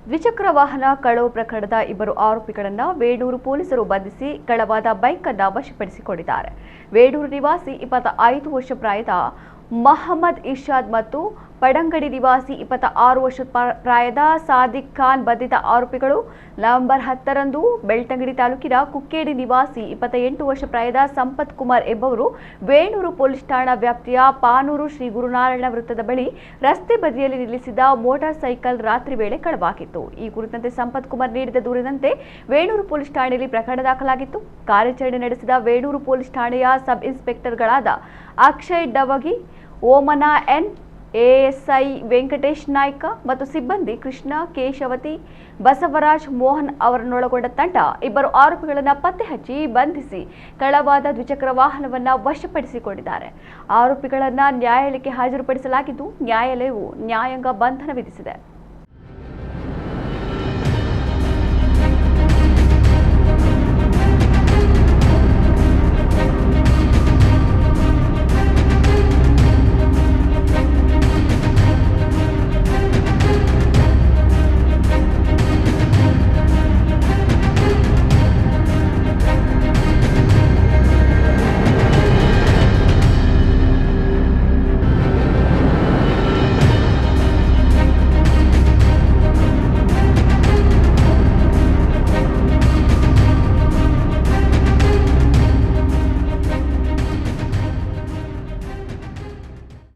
ದ್ವಿಚಕ್ರ ವಾಹನ ಕಳವು ಪ್ರಕರಣದ ಇಬ್ಬರು ಆರೋಪಿಗಳನ್ನು ವೇಣೂರು ಪೊಲೀಸರು ಬಂಧಿಸಿ ಕಳವಾದ ಬೈಕ್ ಅನ್ನು ವಶಪಡಿಸಿಕೊಂಡಿದ್ದಾರೆ. ವೇಣೂರು ನಿವಾಸಿ 25 ವರ್ಷ ಪ್ರಾಯದ ಮಹಮ್ಮದ್ ಇರ್ಷಾದ್ ಮತ್ತು ಪಡಂಗಡಿ ನಿವಾಸಿ 26 ವರ್ಷ ಪ್ರಾಯದ ಸಾದಿಕ್ ಖಾನ್ ಬಂಧಿತ ಆರೋಪಿಗಳು ನವೆಂಬರ್ 10ರಂದು ಬೆಳ್ತಂಗಡಿ ತಾಲೂಕಿನ ಕುಕ್ಕೇಡಿ ನಿವಾಸಿ 28 ವರ್ಷ ಪ್ರಾಯದ ಸಂಪತ್ ಕುಮಾರ್ ಎಂಬುವರು ವೇಣೂರು ಪೊಲೀಸ್ ಠಾಣಾ ವ್ಯಾಪ್ತಿಯ ಪಾನೂರು ಶ್ರೀ ಗುರುನಾರಾಯಣ ವೃತ್ತದ ಬಳಿ ರಸ್ತೆ ಬದಿಯಲ್ಲಿ ನಿಲ್ಲಿಸಿದ ಮೋಟಾರ್ ಸೈಕಲ್ ರಾತ್ರಿ ವೇಳೆ ಕಳವಾಗಿತ್ತು. ಈ ಕುರಿತಂತೆ ಸಂಪತ್ ಕುಮಾರ್ ನೀಡಿದ ದೂರಿನಂತೆ ವೇಣೂರು ಪೊಲೀಸ್ ಠಾಣೆಯಲ್ಲಿ ಪ್ರಕರಣ ದಾಖಲಾಗಿತ್ತು. ಕಾರ್ಯಾಚರಣೆ ನಡೆಸಿದ ವೇಣೂರು ಪೊಲೀಸ್ ಠಾಣೆಯ ಸಬ್ ಇನ್ಸ್ಪೆಕ್ಟರ್ಗಳಾದ ಅಕ್ಷಯ್ ಡವಗಿ, ಓಮನ ಎನ್, ಎಎಸ್ಐ ವೆಂಕಟೇಶ್ ನಾಯ್ಕ ಮತ್ತು ಸಿಬ್ಬಂದಿ ಕೃಷ್ಣ, ಕೇಶವತಿ, ಬಸವರಾಜ್, ಮೋಹನ್ ಅವರನ್ನೊಳಗೊಂಡ ತಂಡ ಇಬ್ಬರು ಆರೋಪಿಗಳನ್ನು ಪತ್ತೆ ಹಚ್ಚಿ ಬಂಧಿಸಿ ಕಳವಾದ ದ್ವಿಚಕ್ರ ವಾಹನವನ್ನು ವಶಪಡಿಸಿಕೊಂಡಿದ್ದಾರೆ. ಆರೋಪಿಗಳನ್ನು ನ್ಯಾಯಾಲಯಕ್ಕೆ ಹಾಜರುಪಡಿಸಲಾಗಿದ್ದು ನ್ಯಾಯಾಲಯವು ನ್ಯಾಯಾಂಗ ಬಂಧನ ವಿಧಿಸಿದೆ.